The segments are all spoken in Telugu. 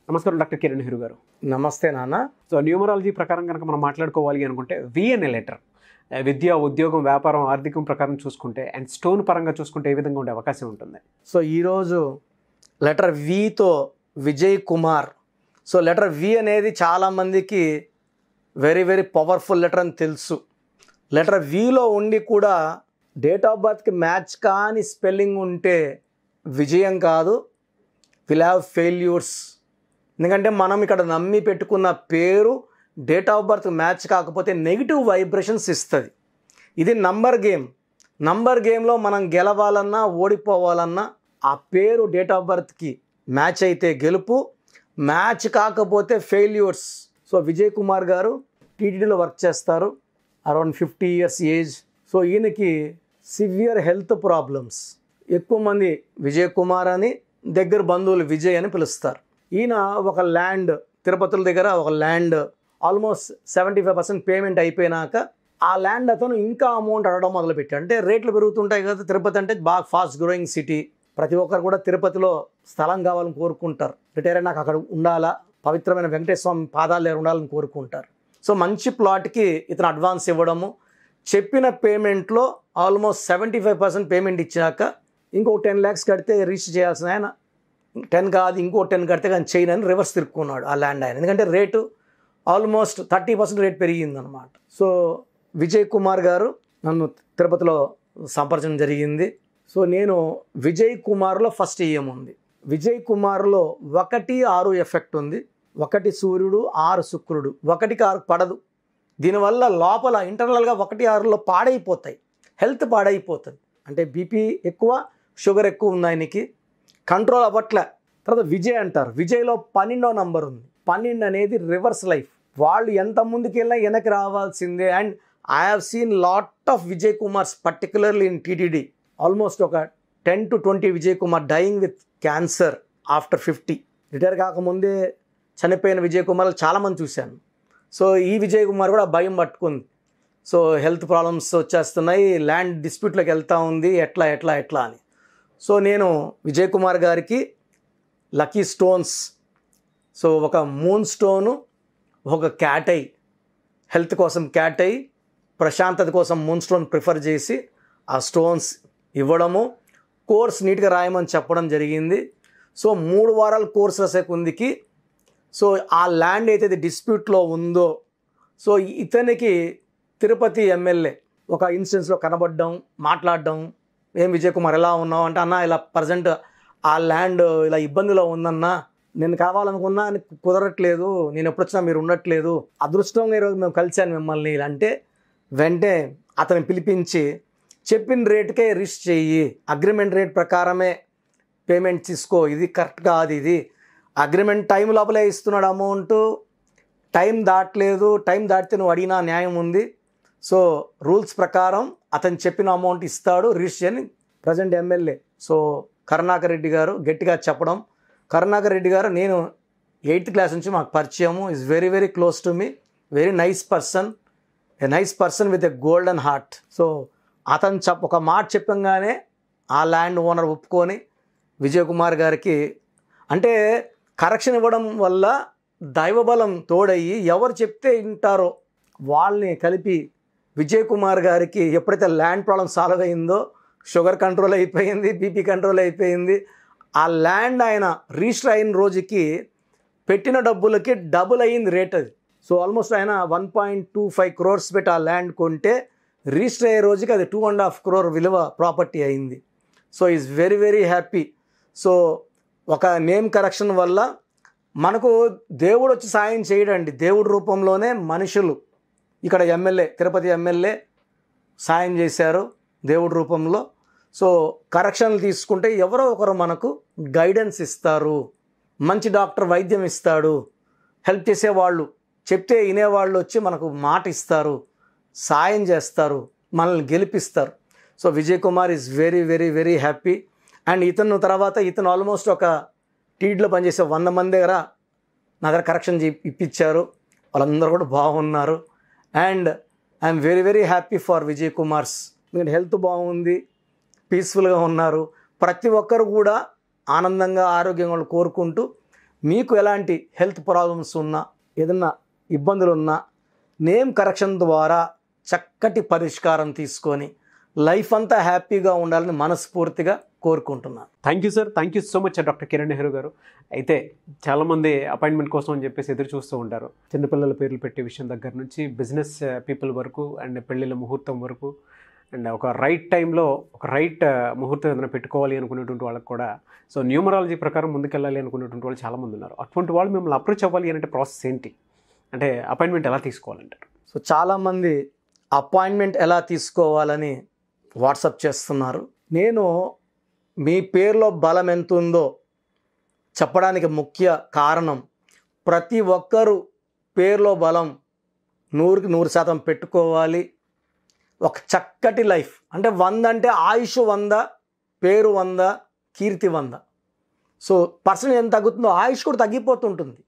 నమస్కారం డాక్టర్ కిరణ్ నెహ్రూ గారు. నమస్తే నాన్న. సో న్యూమరాలజీ ప్రకారం కనుక మనం మాట్లాడుకోవాలి అనుకుంటే వి అనే లెటర్ విద్య, ఉద్యోగం, వ్యాపారం, ఆర్థికం ప్రకారం చూసుకుంటే అండ్ స్టోన్ పరంగా చూసుకుంటే ఏ విధంగా ఉండే అవకాశం ఉంటుంది? సో ఈరోజు లెటర్ వితో Vijay Kumar. So letter V అనేది చాలామందికి వెరీ వెరీ పవర్ఫుల్ లెటర్ అని తెలుసు. లెటర్ విలో ఉండి కూడా డేట్ ఆఫ్ బర్త్కి మ్యాచ్ కాని స్పెల్లింగ్ ఉంటే విజయం కాదు, విల్ హ్యావ్ ఫెయిల్యూర్స్. ఎందుకంటే మనం ఇక్కడ నమ్మి పెట్టుకున్న పేరు డేట్ ఆఫ్ బర్త్ మ్యాచ్ కాకపోతే నెగిటివ్ వైబ్రేషన్స్ ఇస్తుంది. ఇది నంబర్ గేమ్. నంబర్ గేమ్లో మనం గెలవాలన్నా ఓడిపోవాలన్నా ఆ పేరు డేట్ ఆఫ్ బర్త్కి మ్యాచ్ అయితే గెలుపు, మ్యాచ్ కాకపోతే ఫెయిల్యూర్స్. సో విజయ్ కుమార్ గారు టీటీడీలో వర్క్ చేస్తారు, అరౌండ్ 50 years ఏజ్. సో ఈయనకి సివియర్ హెల్త్ ప్రాబ్లమ్స్. ఎక్కువ మంది విజయ్ కుమార్ అని, దగ్గర బంధువులు విజయ్ అని పిలుస్తారు. ఈయన ఒక ల్యాండ్ తిరుపతిల దగ్గర ఒక ల్యాండ్ ఆల్మోస్ట్ 75% పేమెంట్ అయిపోయినాక ఆ ల్యాండ్ అతను ఇంకా అమౌంట్ అడగడం మొదలుపెట్టాడు. అంటే రేట్లు పెరుగుతుంటాయి కదా, తిరుపతి అంటే బాగా ఫాస్ట్ గ్రోయింగ్ సిటీ. ప్రతి ఒక్కరు కూడా తిరుపతిలో స్థలం కావాలని కోరుకుంటారు. రిటైర్ అయినాక అక్కడ ఉండాలా, పవిత్రమైన వెంకటేశ్వర స్వామి పాదాలు దగ్గర ఉండాలని కోరుకుంటారు. సో మంచి ప్లాట్కి ఇతను అడ్వాన్స్ ఇవ్వడము, చెప్పిన పేమెంట్లో ఆల్మోస్ట్ 75% పేమెంట్ ఇచ్చాక ఇంకో 10 lakhs కడితే రిజిస్టర్ చేయాల్సిన ఆయన 10 కాదు ఇంకో 10 కడితే కానీ చేయను అని రివర్స్ తిరుక్కున్నాడు ఆ ల్యాండ్ ఆయన. ఎందుకంటే రేటు ఆల్మోస్ట్ 30% రేట్ పెరిగిందనమాట. సో విజయ్ కుమార్ గారు నన్ను తిరుపతిలో సంప్రదించడం జరిగింది. సో నేను విజయ్ కుమార్లో ఫస్ట్ ఈఎం ఉంది. విజయ్ కుమార్లో 1-6 ఎఫెక్ట్ ఉంది. 1 సూర్యుడు, 6 శుక్రుడు. 1-6 పడదు. దీనివల్ల లోపల ఇంటర్నల్గా 1-6లో పాడైపోతాయి, హెల్త్ పాడైపోతుంది. అంటే బీపీ ఎక్కువ, షుగర్ ఎక్కువ ఉంది ఆయనకి, కంట్రోల్ అవ్వట్లే. తర్వాత విజయ్ అంటారు. విజయ్లో 12వ నంబర్ ఉంది. 12 అనేది రివర్స్ లైఫ్. వాళ్ళు ఎంత ముందుకెళ్ళినా వెనక్కి రావాల్సిందే. And I have seen lot of Vijay Kumars particularly in TTD. Almost ఒక 10 to 20 Vijay Kumar dying with cancer after 50. Retire కాకముందే చనిపోయిన విజయ్ కుమార్ చాలామంది చూశాను. సో ఈ విజయ్ కుమార్ కూడా భయం పట్టుకుంది. సో హెల్త్ ప్రాబ్లమ్స్ వచ్చేస్తున్నాయి, ల్యాండ్ డిస్ప్యూట్లోకి వెళ్తూ ఉంది, ఎట్లా ఎట్లా ఎట్లా అని. సో నేను విజయ్ కుమార్ గారికి లక్కీ స్టోన్స్, సో ఒక మూన్ స్టోను, ఒక క్యాట్ ఐ, హెల్త్ కోసం క్యాట్ ఐ, ప్రశాంతత కోసం మూన్ స్టోన్ ప్రిఫర్ చేసి ఆ స్టోన్స్ ఇవ్వడము, కోర్స్ నీట్గా రాయమని చెప్పడం జరిగింది. సో 3 వారాల కోర్స్ రాసే కొందికి సో ఆ ల్యాండ్ అయితే డిస్ప్యూట్లో ఉందో, సో ఇతనికి తిరుపతి ఎమ్మెల్యే ఒక ఇన్సిడెన్స్లో కనబడడం, మాట్లాడడం, ఏం విజయ్ కుమార్ ఎలా ఉన్నావు అంటే, అన్న ఇలా ప్రజెంట్ ఆ ల్యాండ్ ఇలా ఇబ్బందిలో ఉందన్నా, నేను కావాలనుకున్నా కుదరట్లేదు, నేను ఎప్పుడొచ్చినా మీరు ఉండట్లేదు, అదృష్టంగా ఈరోజు మేము కలిశాను మిమ్మల్ని అంటే, వెంటనే అతన్ని పిలిపించి చెప్పిన రేటుకే రిజిస్టర్ చెయ్యి, అగ్రిమెంట్ రేట్ ప్రకారమే పేమెంట్ తీసుకో, ఇది కరెక్ట్ కాదు, ఇది అగ్రిమెంట్ టైం లోపలే ఇస్తున్నాడు అమౌంట్, టైం దాటలేదు, టైం దాటితే నువ్వు అడిగినా న్యాయం ఉంది. సో రూల్స్ ప్రకారం అతను చెప్పిన అమౌంట్ ఇస్తాడు రిజిస్టర్ అని present MLA so Karunakar Reddy గారు గట్టిగా చెప్పడం. కరుణాకర్ రెడ్డి గారు నేను 8th క్లాస్ నుంచి మాకు పరిచయము, is very very close to me, very nice person, a nice person with a golden heart. So అతను ఒక మాట చెప్పంగానే ఆ ల్యాండ్ ఓనర్ ఒప్పుకొని విజయ్ కుమార్ గారికి, అంటే కరెక్షన్ ఇవ్వడం వల్ల దైవబలం తోడయ్యి ఎవరు చెప్తే వింటారో వాళ్ళని కలిపి విజయ్ కుమార్ గారికి ఎప్పుడైతే ల్యాండ్ ప్రాబ్లం సాల్వ్ అయిందో, షుగర్ కంట్రోల్ అయిపోయింది, బీపీ కంట్రోల్ అయిపోయింది. ఆ ల్యాండ్ ఆయన రిజిస్టర్ అయిన రోజుకి పెట్టిన డబ్బులకి డబుల్ అయ్యింది రేట్ అది. సో ఆల్మోస్ట్ ఆయన 1.25 crores పెట్టి ఆ ల్యాండ్ కొంటే రిజిస్టర్ అయ్యే రోజుకి అది 2.5 crore విలువ ప్రాపర్టీ అయింది. So is very very happy. So ఒక నేమ్ కరెక్షన్ వల్ల మనకు దేవుడు వచ్చి సాయం చేయడండి, దేవుడి రూపంలోనే మనుషులు ఇక్కడ ఎమ్మెల్యే, తిరుపతి ఎమ్మెల్యే సాయం చేశారు దేవుడి రూపంలో. సో కరెక్షన్లు తీసుకుంటే ఎవరో ఒకరు మనకు గైడెన్స్ ఇస్తారు, మంచి డాక్టర్ వైద్యం ఇస్తాడు, హెల్ప్ చేసేవాళ్ళు, చెప్తే వినేవాళ్ళు వచ్చి మనకు మాట ఇస్తారు, సాయం చేస్తారు, మనల్ని గెలిపిస్తారు. So Vijay Kumar is very very very happy. And ఇతను ఆల్మోస్ట్ ఒక టీడీలో పనిచేసే 100 మంది దగ్గర నా దగ్గర కరెక్షన్ ఇప్పించారు, వాళ్ళందరూ కూడా బాగున్నారు. And I'm very very happy for Vijay Kumars. ఎందుకంటే హెల్త్ బాగుంది, పీస్ఫుల్గా ఉన్నారు. ప్రతి ఒక్కరు కూడా ఆనందంగా ఆరోగ్యంగా కోరుకుంటూ మీకు ఎలాంటి హెల్త్ ప్రాబ్లమ్స్ ఉన్నా, ఏదన్నా ఇబ్బందులు ఉన్నా నేమ్ కరెక్షన్ ద్వారా చక్కటి పరిష్కారం తీసుకొని లైఫ్ అంతా హ్యాపీగా ఉండాలని మనస్ఫూర్తిగా కోరుకుంటున్నాను. Thank you sir, thank you so much doctor Kiran Nehru గారు. అయితే చాలామంది అపాయింట్మెంట్ కోసం అని చెప్పేసి ఎదురు చూస్తూ ఉంటారు. చిన్నపిల్లల పేర్లు పెట్టే విషయం దగ్గర నుంచి బిజినెస్ పీపుల్ వరకు అండ్ పెళ్ళిళ్ళ ముహూర్తం వరకు అండ్ ఒక రైట్ టైంలో ఒక రైట్ ముహూర్తం ఏదైనా పెట్టుకోవాలి అనుకునేటువంటి వాళ్ళకి కూడా సో న్యూమరాలజీ ప్రకారం ముందుకెళ్ళాలి అనుకునేటువంటి వాళ్ళు చాలామంది ఉన్నారు. అటువంటి వాళ్ళు మిమ్మల్ని అప్రోచ్ అవ్వాలి అంటే ప్రాసెస్ ఏంటి, అంటే అపాయింట్మెంట్ ఎలా తీసుకోవాలంటారు? సో చాలామంది అపాయింట్మెంట్ ఎలా తీసుకోవాలని వాట్సాప్ చేస్తున్నారు. నేను మీ పేరులో బలం ఎంత ఉందో చెప్పడానికి ముఖ్య కారణం, ప్రతి ఒక్కరూ పేరులో బలం 100కి 100% పెట్టుకోవాలి. ఒక చక్కటి లైఫ్ అంటే 100 అంటే ఆయుష్ 100, పేరు 100, కీర్తి 100. సో పర్సన్ ఎంత తగ్గుతుందో ఆయుష్ కూడా తగ్గిపోతుంటుంది.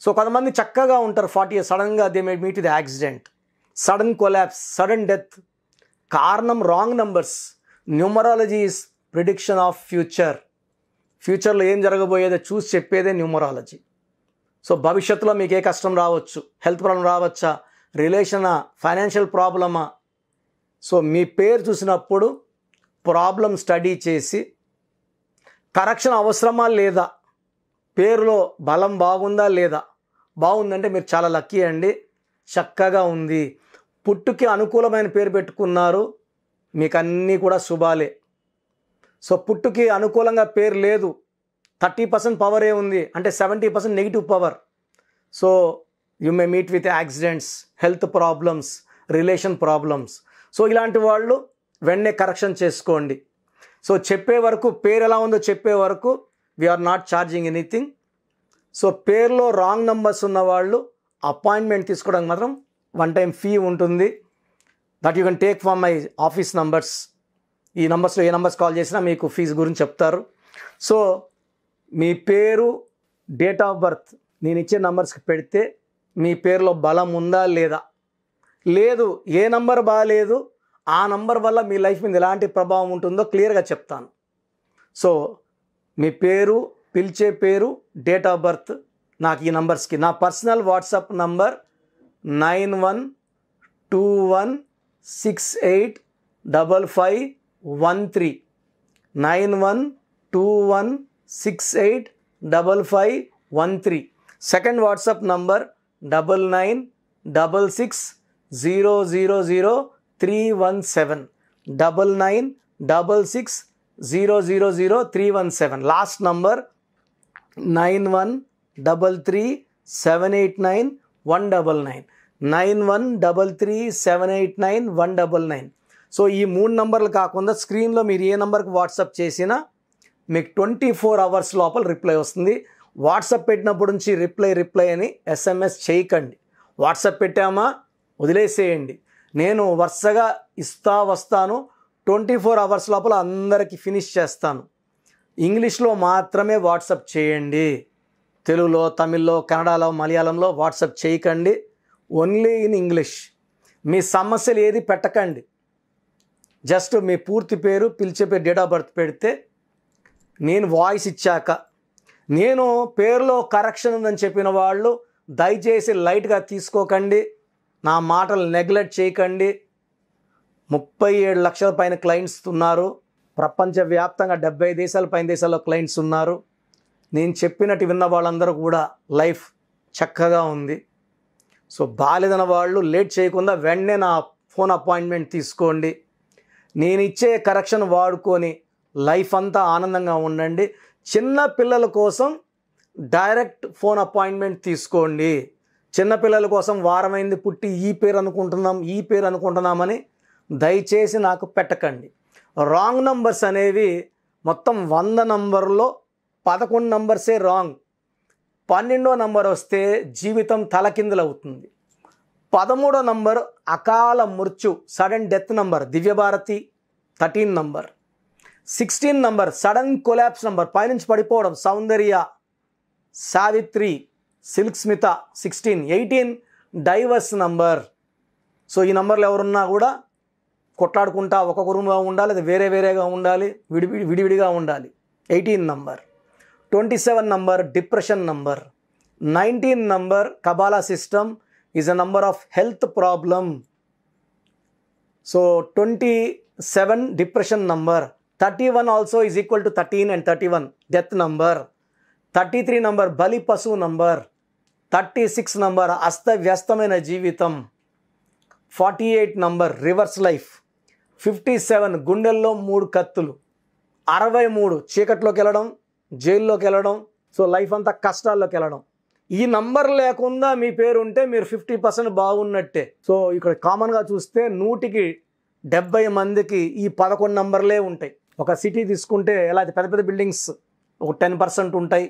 సో కొంతమంది చక్కగా ఉంటారు 40 years, సడన్గా they may meet with accident, sudden collapse, sudden death. కారణం wrong numbers. Numerology is prediction of future. ఫ్యూచర్లో ఏం జరగబోయేదో చూసి చెప్పేదే న్యూమరాలజీ. సో భవిష్యత్తులో మీకు ఏ కష్టం రావచ్చు, హెల్త్ ప్రాబ్లం రావచ్చా, రిలేషనా, ఫైనాన్షియల్ ప్రాబ్లమా. సో మీ పేరు చూసినప్పుడు ప్రాబ్లం స్టడీ చేసి కరెక్షన్ అవసరమా లేదా, పేరులో బలం బాగుందా లేదా, బాగుందంటే మీరు చాలా లక్కీ అండి, చక్కగా ఉంది. పుట్టుకి అనుకూలమైన పేరు పెట్టుకున్నారు, మీకు అన్నీ కూడా శుభాలే. సో పుట్టుకి అనుకూలంగా పేరు లేదు, 30% పవరే ఉంది అంటే 70% negative power. So you may meet with accidents, health problems, relation problems. So ఇలాంటి వాళ్ళు వెంటనే కరెక్షన్ చేసుకోండి. సో చెప్పే వరకు, పేరు ఎలా ఉందో చెప్పే వరకు we're not charging anything. So పేరులో రాంగ్ నంబర్స్ ఉన్న వాళ్ళు అపాయింట్మెంట్ తీసుకోవడానికి మాత్రం 1 time ఫీ ఉంటుంది. That you can take from my office numbers. ఈ నంబర్స్లో ఏ నంబర్స్ కాల్ చేసినా మీకు ఫీజు గురించి చెప్తారు. సో మీ పేరు, డేట్ ఆఫ్ బర్త్ నేను ఇచ్చే నంబర్స్కి పెడితే మీ పేరులో బలం ఉందా లేదా, లేదు ఏ నంబర్ బాగాలేదు ఆ నంబర్ వల్ల మీ లైఫ్ మీద ఎలాంటి ప్రభావం ఉంటుందో క్లియర్గా చెప్తాను. సో మీ పేరు, పిలిచే పేరు, డేట్ ఆఫ్ బర్త్ నాకు ఈ నంబర్స్కి, నా personal WhatsApp number 9121685513 9121685513. Second WhatsApp number 9966000317 9966000317. Last number 9133789199 9133789199. So ఈ 3 నంబర్లు కాకుండా స్క్రీన్లో మీరు ఏ నంబర్కి వాట్సాప్ చేసినా మీకు 24 hours లోపల రిప్లై వస్తుంది. వాట్సాప్ పెట్టినప్పటి నుంచి రిప్లై అని SMS చేయకండి. వాట్సాప్ పెట్టామా వదిలేసేయండి. నేను వరుసగా వస్తాను, 24 hours లోపల అందరికీ ఫినిష్ చేస్తాను. ఇంగ్లీష్లో మాత్రమే వాట్సాప్ చేయండి. తెలుగులో, తమిళ్లో, కన్నడలో, మలయాళంలో వాట్సాప్ చేయకండి. Only in English. మీ సమస్యలు ఏది పెట్టకండి. జస్ట్ మీ పూర్తి పేరు, పిలిచే పేరు, డేట్ ఆఫ్ బర్త్ పెడితే నేను వాయిస్ ఇచ్చాక, నేను పేరులో కరెక్షన్ ఉందని చెప్పిన వాళ్ళు దయచేసి లైట్గా తీసుకోకండి, నా మాటలు నెగ్లెక్ట్ చేయకండి. 37 లక్షల పైన క్లయింట్స్ ఉన్నారు. ప్రపంచవ్యాప్తంగా 70 దేశాల పైన దేశాల్లో క్లయింట్స్ ఉన్నారు. నేను చెప్పినట్టు విన్న వాళ్ళందరూ కూడా లైఫ్ చక్కగా ఉంది. సో బాలేదన్న వాళ్ళు లేట్ చేయకుండా వెంటనే నా ఫోన్ అపాయింట్మెంట్ తీసుకోండి. నేను ఇచ్చే కరెక్షన్ వాడుకొని లైఫ్ అంతా ఆనందంగా ఉండండి. చిన్న పిల్లల కోసం డైరెక్ట్ ఫోన్ అపాయింట్మెంట్ తీసుకోండి. చిన్నపిల్లల కోసం వారమైంది పుట్టి ఈ పేరు అనుకుంటున్నామని దయచేసి నాకు పెట్టకండి. రాంగ్ నంబర్స్ అనేవి మొత్తం 100 నంబర్లో 11 నంబర్సే రాంగ్. 12వ నంబర్ వస్తే జీవితం తలకిందులవుతుంది. 13వ నంబర్ అకాల మృత్యు, sudden death number, Divya Bharti 13 number. 16 number sudden collapse number, పైనుంచి పడిపోవడం, Soundarya, Savitri, Silk Smitha 16. 18 divorce number. So ఈ నంబర్లు ఎవరున్నా కూడా కొట్లాడుకుంటా ఒక కుటుంబంగా ఉండాలి, అది వేరేగా ఉండాలి, విడివిడిగా ఉండాలి. 18 number. 27 number depression number, 19 number Kabbalah system is a number of health problem. So 27 depression number, 31 also is equal to 13 and 31 death number, 33 number Bali Pasu number, 36 number Asta Vyastamaina Jeevitam, 48 number reverse life, 57 గుండెల్లో 3 కత్తులు, 63 చీకట్లోకి వెళ్ళడం, జైల్లోకి వెళ్ళడం, సో లైఫ్ అంతా కష్టాల్లోకి వెళ్ళడం. ఈ నంబర్ లేకుండా మీ పేరు ఉంటే మీరు 50% బాగున్నట్టే. సో ఇక్కడ కామన్గా చూస్తే 170 మందికి ఈ 11 నంబర్లే ఉంటాయి. ఒక సిటీ తీసుకుంటే ఎలా అయితే పెద్ద పెద్ద బిల్డింగ్స్ ఒక 10% ఉంటాయి,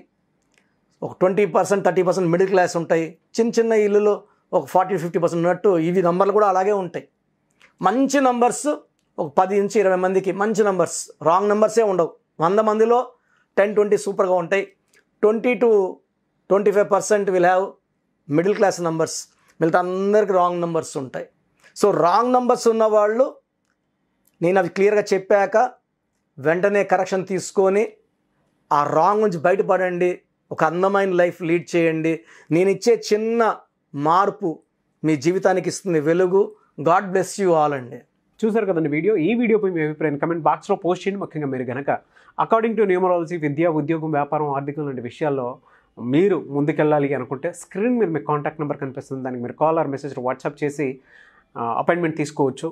ఒక 20% 30% మిడిల్ క్లాస్ ఉంటాయి, చిన్న చిన్న ఇల్లులో ఒక 40-50% ఉన్నట్టు ఇవి నంబర్లు కూడా అలాగే ఉంటాయి. మంచి నంబర్స్ ఒక 10 నుంచి 20 మందికి మంచి నంబర్స్, రాంగ్ నెంబర్సే ఉండవు. 100 మందిలో 10-20 సూపర్గా ఉంటాయి. 20-25% will have middle class numbers, మిగతా అందరికి రాంగ్ నెంబర్స్ ఉంటాయి. సో రాంగ్ నెంబర్స్ ఉన్నవాళ్ళు నేను అవి క్లియర్గా చెప్పాక వెంటనే కరెక్షన్ తీసుకొని ఆ రాంగ్ నుంచి బయటపడండి, ఒక అందమైన లైఫ్ లీడ్ చేయండి. నేను ఇచ్చే చిన్న మార్పు మీ జీవితానికి ఇస్తుంది వెలుగు. గాడ్ బ్లెస్ యూ ఆల్ అండి. చూసారు కదండి వీడియో. ఈ వీడియోపై మీ అభిప్రాయం కమెంట్ బాక్స్లో పోస్ట్ చేయండి. ముఖ్యంగా మీరు కనుక అకార్డింగ్ టు న్యూమరాలజీ, విద్య, ఉద్యోగం, వ్యాపారం, ఆర్థికం లాంటి విషయాల్లో మీరు ముందుకెళ్ళాలి అనుకుంటే స్క్రీన్ మీద మీ కాంటాక్ట్ నెంబర్ కనిపిస్తుంది, దానికి మీరు కాల్ ఆర్ మెసేజ్ వాట్సాప్ చేసి అపాయింట్మెంట్ తీసుకోవచ్చు.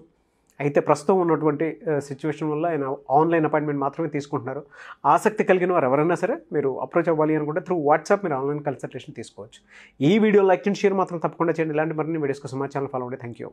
అయితే ప్రస్తుతం ఉన్నటువంటి సిచ్యువేషన్ వల్ల ఆయన ఆన్లైన్ అపాయింట్మెంట్ మాత్రమే తీసుకుంటున్నారు. ఆసక్తి కలిగిన వారు ఎవరైనా సరే మీరు అప్రోచ్ అవ్వాలి అనుకుంటే త్రూ వాట్సాప్ మీరు ఆన్లైన్ కన్సల్టేషన్ తీసుకోవచ్చు. ఈ వీడియో లైక్ అండ్ షేర్ మాత్రం తప్పకుండా చేయండి. ఇలాంటి మరిన్ని వీడియోస్ కోసం మా ఛానల్ ఫాలో అవ్వండి. Thank you.